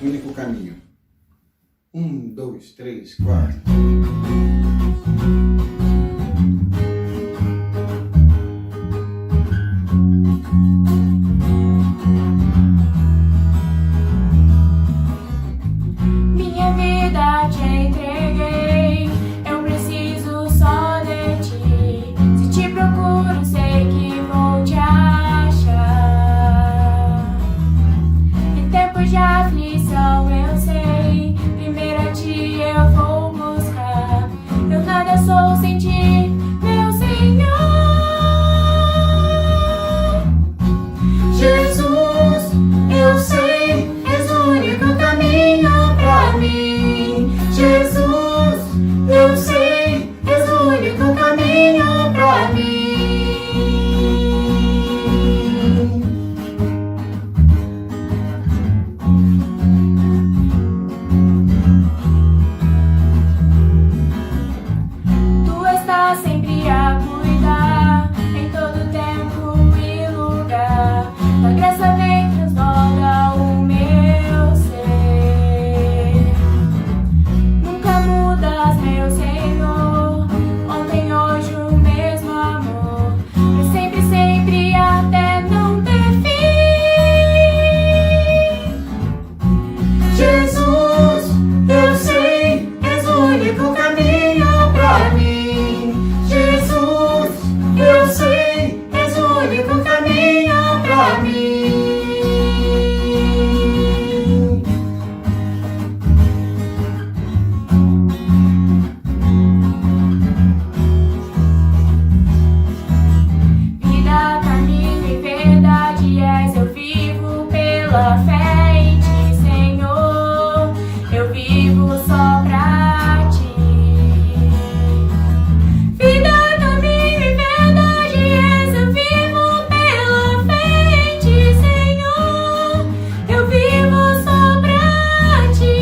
único caminho. 1, 2, 3, 4. Minha vida te entreguei, eu preciso só de ti. Se te procuro, sei que vou te achar. Em tempos de aflição, eu sei, primeiro a ti eu vou buscar. Eu nada sou sem ti, meu Senhor. Jesus, eu sei, és o único caminho pra mim. Jesus, eu sei, és o único caminho pra mim. Tu estás sempre a cuidar, em todo tempo e lugar. Tua graça vem, transborda o meu ser. Nunca mudas, meu Senhor, ontem, hoje o mesmo amor, pra sempre, sempre, até não ter fim. Jesus, eu sei, és o único caminho pra mim. Jesus, eu sei, és o único caminho pra mim. Vida, caminho e verdade és, eu vivo pela fé em ti, Senhor. Eu vivo só pra ti. Vida, caminho e verdade és, eu vivo pela fé em ti, Senhor. Eu vivo só pra ti.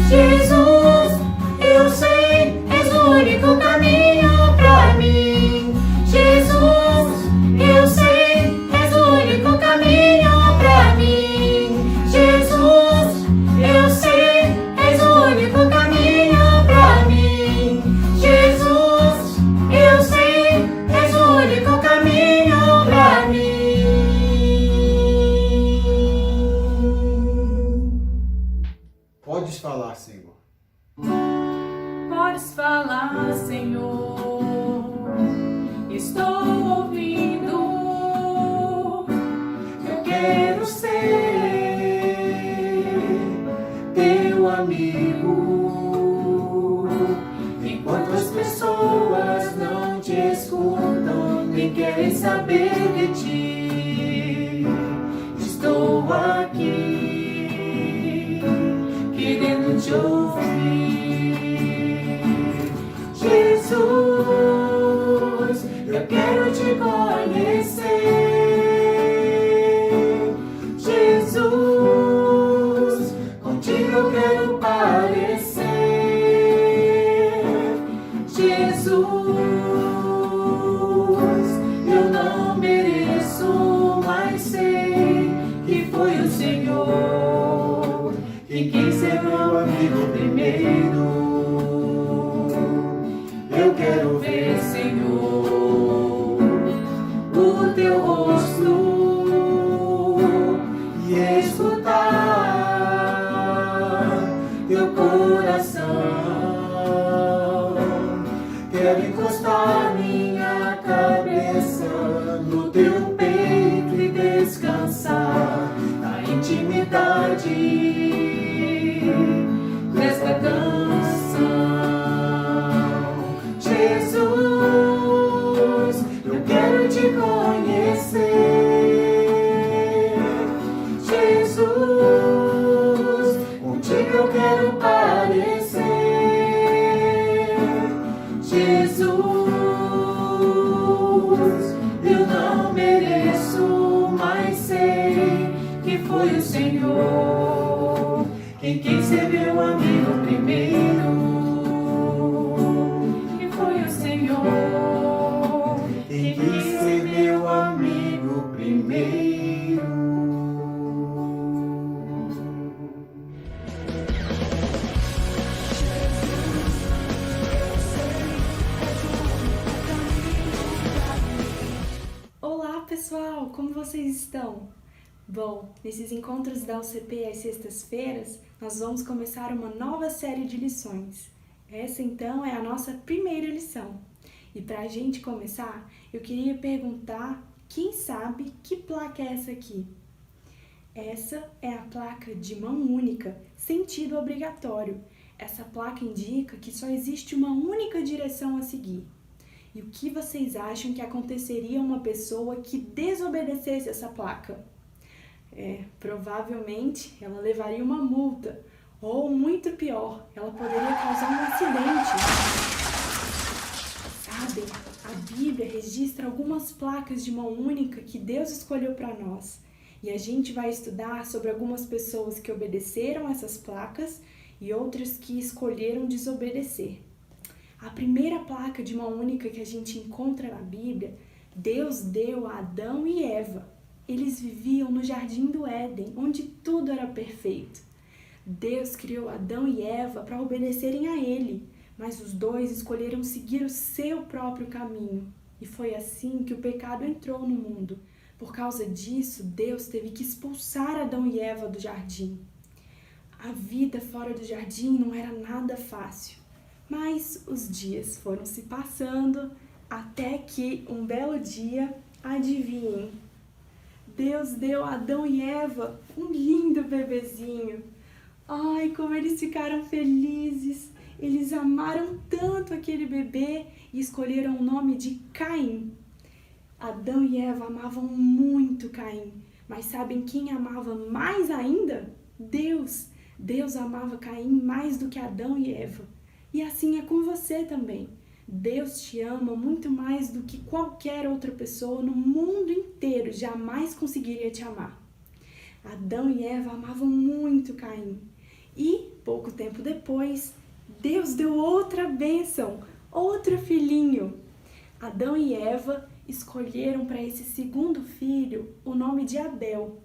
Jesus, eu sei, és o único caminho pra mim. Jesus, eu sei, és o único caminho pra mim. Jesus, eu sei, és o único caminho pra mim. Jesus, eu sei, és o único caminho pra mim. Podes falar, Senhor. Podes falar, Senhor, estou ouvindo. Eu quero ser teu amigo. Enquanto as pessoas não te escutam, nem querem saber de ti, estou aqui, querendo te ouvir. Jesus, eu quero te conhecer. Jesus, contigo eu quero parecer. Jesus, eu não mereço, mas sei que foi o Senhor quem quis ser meu amigo primeiro. Eu quero ver, Senhor, o teu rosto e escutar teu coração. Quero encostar minha cabeça no teu peito e descansar na intimidade desta canção. Jesus, eu quero te conhecer. Jesus, contigo eu quero parecer. Jesus, eu não mereço, mas sei que foi o Senhor quem quis ser meu amigo primeiro. Que foi o Senhor quem quis ser meu amigo primeiro. estão? Bom, nesses encontros da UCP às sextas-feiras, nós vamos começar uma nova série de lições. Essa, então, é a nossa primeira lição. E para a gente começar, eu queria perguntar, quem sabe que placa é essa aqui? Essa é a placa de mão única, sentido obrigatório. Essa placa indica que só existe uma única direção a seguir. E o que vocês acham que aconteceria a uma pessoa que desobedecesse essa placa? Provavelmente ela levaria uma multa, ou muito pior, ela poderia causar um acidente. Sabem, a Bíblia registra algumas placas de mão única que Deus escolheu para nós. E a gente vai estudar sobre algumas pessoas que obedeceram essas placas e outras que escolheram desobedecer. A primeira placa de mão única que a gente encontra na Bíblia, Deus deu a Adão e Eva. Eles viviam no Jardim do Éden, onde tudo era perfeito. Deus criou Adão e Eva para obedecerem a Ele, mas os dois escolheram seguir o seu próprio caminho. E foi assim que o pecado entrou no mundo. Por causa disso, Deus teve que expulsar Adão e Eva do jardim. A vida fora do jardim não era nada fácil. Mas os dias foram se passando até que um belo dia, adivinhem, Deus deu a Adão e Eva um lindo bebezinho. Ai, como eles ficaram felizes! Eles amaram tanto aquele bebê e escolheram o nome de Caim. Adão e Eva amavam muito Caim, mas sabem quem amava mais ainda? Deus! Deus amava Caim mais do que Adão e Eva. E assim é com você também. Deus te ama muito mais do que qualquer outra pessoa no mundo inteiro jamais conseguiria te amar. Adão e Eva amavam muito Caim. E, pouco tempo depois, Deus deu outra bênção, outro filhinho. Adão e Eva escolheram para esse segundo filho o nome de Abel.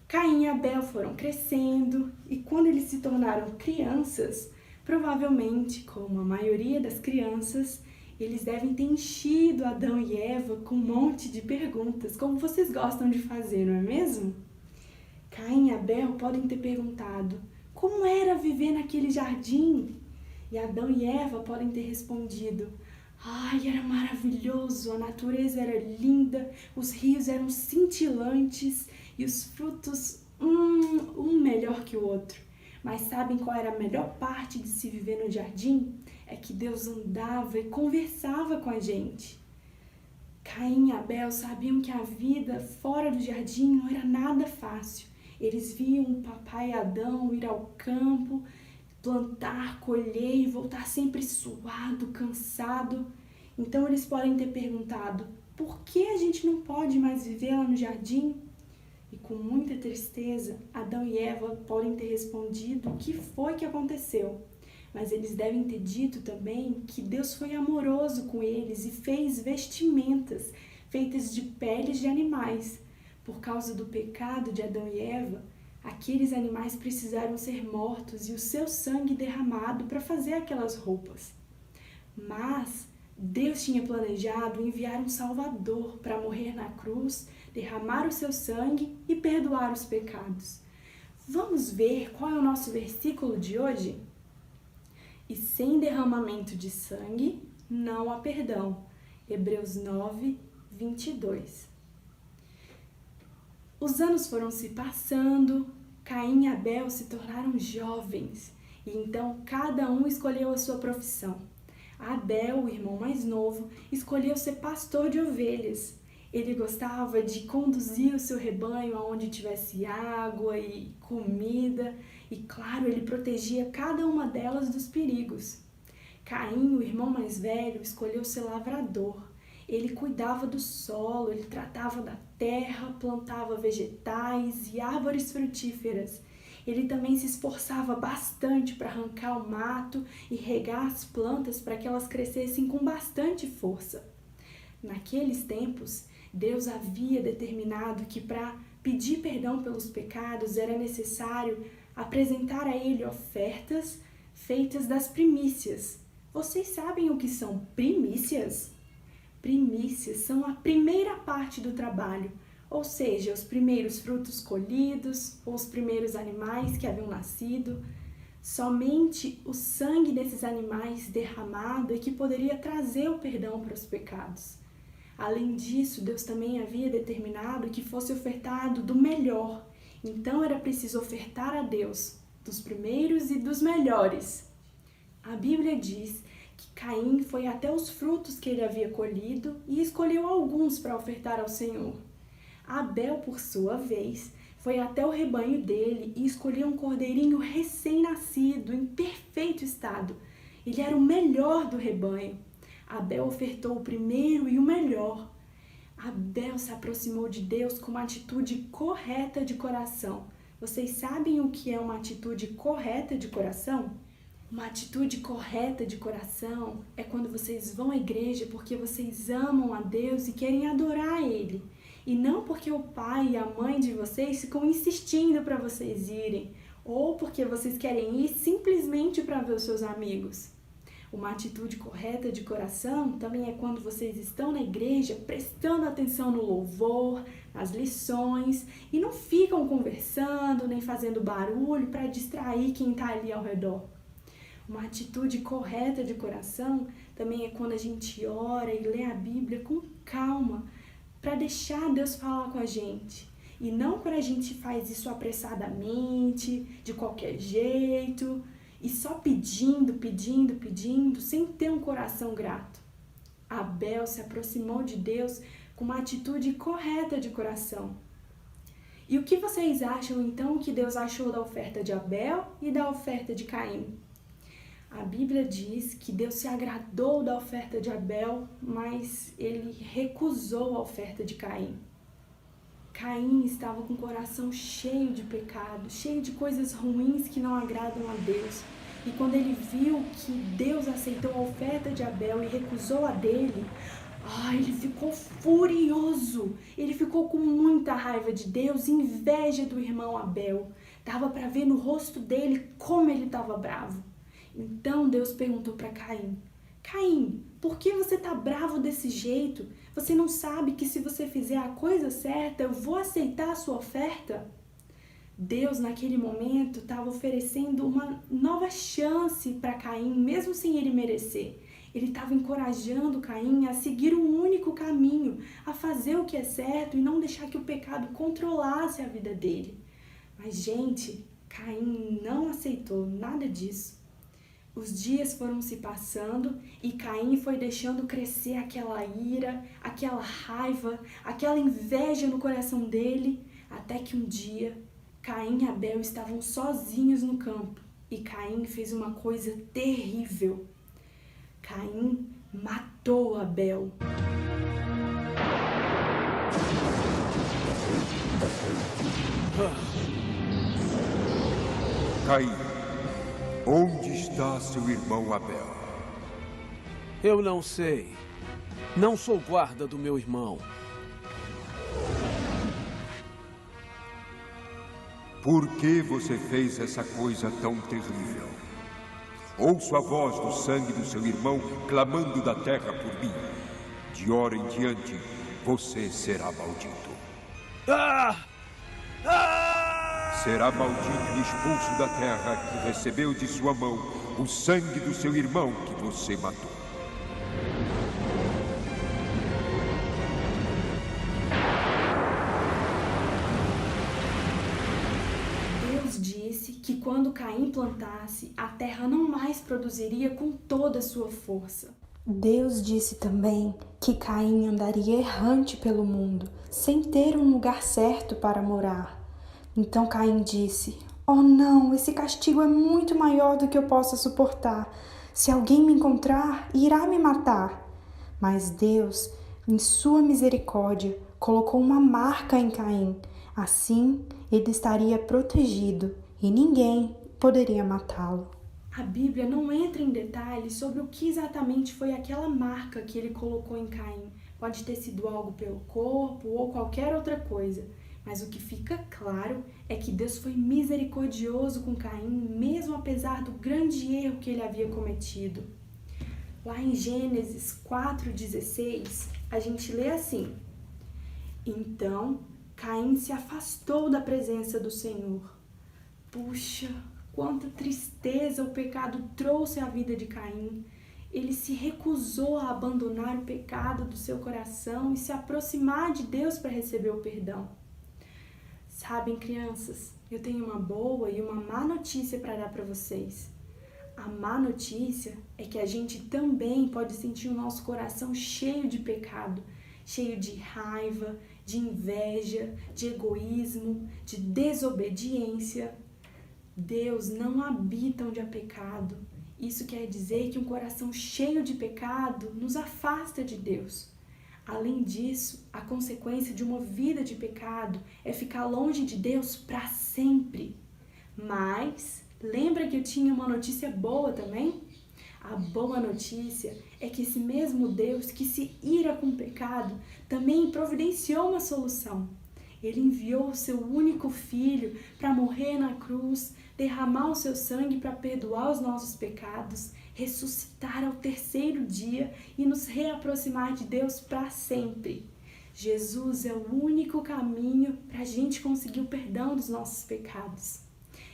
Caim e Abel foram crescendo e quando eles se tornaram crianças, provavelmente, como a maioria das crianças, eles devem ter enchido Adão e Eva com um monte de perguntas, como vocês gostam de fazer, não é mesmo? Caim e Abel podem ter perguntado, como era viver naquele jardim? E Adão e Eva podem ter respondido, ai, era maravilhoso, a natureza era linda, os rios eram cintilantes e os frutos, um melhor que o outro. Mas sabem qual era a melhor parte de se viver no jardim? É que Deus andava e conversava com a gente. Caim e Abel sabiam que a vida fora do jardim não era nada fácil. Eles viam o papai Adão ir ao campo, plantar, colher e voltar sempre suado, cansado. Então eles podem ter perguntado, por que a gente não pode mais viver lá no jardim? E com muita tristeza, Adão e Eva podem ter respondido o que foi que aconteceu. Mas eles devem ter dito também que Deus foi amoroso com eles e fez vestimentas feitas de peles de animais. Por causa do pecado de Adão e Eva, aqueles animais precisaram ser mortos e o seu sangue derramado para fazer aquelas roupas. Mas Deus tinha planejado enviar um Salvador para morrer na cruz, derramar o seu sangue e perdoar os pecados. Vamos ver qual é o nosso versículo de hoje? E sem derramamento de sangue não há perdão. Hebreus 9, 22. Os anos foram se passando, Caim e Abel se tornaram jovens, e então cada um escolheu a sua profissão. Abel, o irmão mais novo, escolheu ser pastor de ovelhas. Ele gostava de conduzir o seu rebanho aonde tivesse água e comida, e claro, ele protegia cada uma delas dos perigos. Caim, o irmão mais velho, escolheu ser lavrador. Ele cuidava do solo, ele tratava da terra, plantava vegetais e árvores frutíferas. Ele também se esforçava bastante para arrancar o mato e regar as plantas para que elas crescessem com bastante força. Naqueles tempos, Deus havia determinado que para pedir perdão pelos pecados era necessário apresentar a Ele ofertas feitas das primícias. Vocês sabem o que são primícias? Primícias são a primeira parte do trabalho, ou seja, os primeiros frutos colhidos ou os primeiros animais que haviam nascido. Somente o sangue desses animais derramado é que poderia trazer o perdão para os pecados. Além disso, Deus também havia determinado que fosse ofertado do melhor. Então era preciso ofertar a Deus dos primeiros e dos melhores. A Bíblia diz que Caim foi até os frutos que ele havia colhido e escolheu alguns para ofertar ao Senhor. Abel, por sua vez, foi até o rebanho dele e escolheu um cordeirinho recém-nascido, em perfeito estado. Ele era o melhor do rebanho. Abel ofertou o primeiro e o melhor. Abel se aproximou de Deus com uma atitude correta de coração. Vocês sabem o que é uma atitude correta de coração? Uma atitude correta de coração é quando vocês vão à igreja porque vocês amam a Deus e querem adorar Ele. E não porque o pai e a mãe de vocês ficam insistindo para vocês irem, ou porque vocês querem ir simplesmente para ver os seus amigos. Uma atitude correta de coração também é quando vocês estão na igreja prestando atenção no louvor, nas lições, e não ficam conversando nem fazendo barulho para distrair quem está ali ao redor. Uma atitude correta de coração também é quando a gente ora e lê a Bíblia com calma, para deixar Deus falar com a gente. E não quando a gente faz isso apressadamente, de qualquer jeito, e só pedindo, sem ter um coração grato. Abel se aproximou de Deus com uma atitude correta de coração. E o que vocês acham então que Deus achou da oferta de Abel e da oferta de Caim? A Bíblia diz que Deus se agradou da oferta de Abel, mas ele recusou a oferta de Caim. Caim estava com o coração cheio de pecado, cheio de coisas ruins que não agradam a Deus. E quando ele viu que Deus aceitou a oferta de Abel e recusou a dele, ele ficou furioso. Ele ficou com muita raiva de Deus, inveja do irmão Abel. Dava para ver no rosto dele como ele estava bravo. Então Deus perguntou para Caim: Caim, por que você está bravo desse jeito? Você não sabe que se você fizer a coisa certa, eu vou aceitar a sua oferta? Deus, naquele momento, estava oferecendo uma nova chance para Caim, mesmo sem ele merecer. Ele estava encorajando Caim a seguir um único caminho, a fazer o que é certo e não deixar que o pecado controlasse a vida dele. Mas, gente, Caim não aceitou nada disso. Os dias foram se passando e Caim foi deixando crescer aquela ira, aquela raiva, aquela inveja no coração dele, até que um dia Caim e Abel estavam sozinhos no campo e Caim fez uma coisa terrível. Caim matou Abel. Caim, onde está seu irmão Abel? Eu não sei. Não sou guarda do meu irmão. Por que você fez essa coisa tão terrível? Ouço a voz do sangue do seu irmão clamando da terra por mim. De hora em diante, você será maldito. Será maldito e expulso da terra que recebeu de sua mão o sangue do seu irmão que você matou. Deus disse que quando Caim plantasse, a terra não mais produziria com toda a sua força. Deus disse também que Caim andaria errante pelo mundo, sem ter um lugar certo para morar. Então Caim disse: "Oh não, esse castigo é muito maior do que eu possa suportar. Se alguém me encontrar, irá me matar." Mas Deus, em sua misericórdia, colocou uma marca em Caim. Assim, ele estaria protegido e ninguém poderia matá-lo. A Bíblia não entra em detalhes sobre o que exatamente foi aquela marca que ele colocou em Caim. Pode ter sido algo pelo corpo ou qualquer outra coisa. Mas o que fica claro é que Deus foi misericordioso com Caim, mesmo apesar do grande erro que ele havia cometido. Lá em Gênesis 4:16, a gente lê assim: "Então Caim se afastou da presença do Senhor. Puxa, quanta tristeza o pecado trouxe à vida de Caim. Ele se recusou a abandonar o pecado do seu coração e se aproximar de Deus para receber o perdão. Sabem, crianças, eu tenho uma boa e uma má notícia para dar para vocês. A má notícia é que a gente também pode sentir o nosso coração cheio de pecado, cheio de raiva, de inveja, de egoísmo, de desobediência. Deus não habita onde há pecado. Isso quer dizer que um coração cheio de pecado nos afasta de Deus. Além disso, a consequência de uma vida de pecado é ficar longe de Deus para sempre. Mas, lembra que eu tinha uma notícia boa também? A boa notícia é que esse mesmo Deus que se ira com o pecado também providenciou uma solução. Ele enviou o seu único filho para morrer na cruz, derramar o seu sangue para perdoar os nossos pecados, ressuscitar ao terceiro dia e nos reaproximar de Deus para sempre. Jesus é o único caminho para a gente conseguir o perdão dos nossos pecados.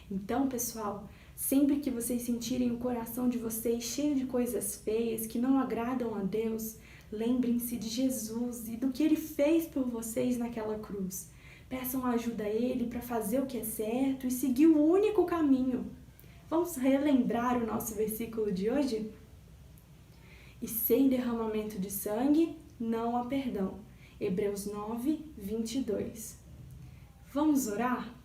Então, pessoal, sempre que vocês sentirem o coração de vocês cheio de coisas feias que não agradam a Deus, lembrem-se de Jesus e do que Ele fez por vocês naquela cruz. Peçam ajuda a Ele para fazer o que é certo e seguir o único caminho. Vamos relembrar o nosso versículo de hoje? E sem derramamento de sangue, não há perdão. Hebreus 9, 22. Vamos orar?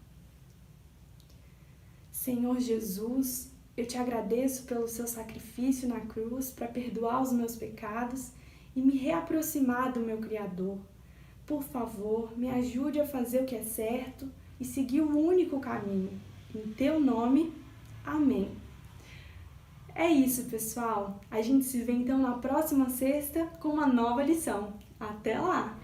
Senhor Jesus, eu te agradeço pelo seu sacrifício na cruz para perdoar os meus pecados e me reaproximar do meu Criador. Por favor, me ajude a fazer o que é certo e seguir o único caminho. Em teu nome, amém. É isso, pessoal. A gente se vê então na próxima sexta com uma nova lição. Até lá!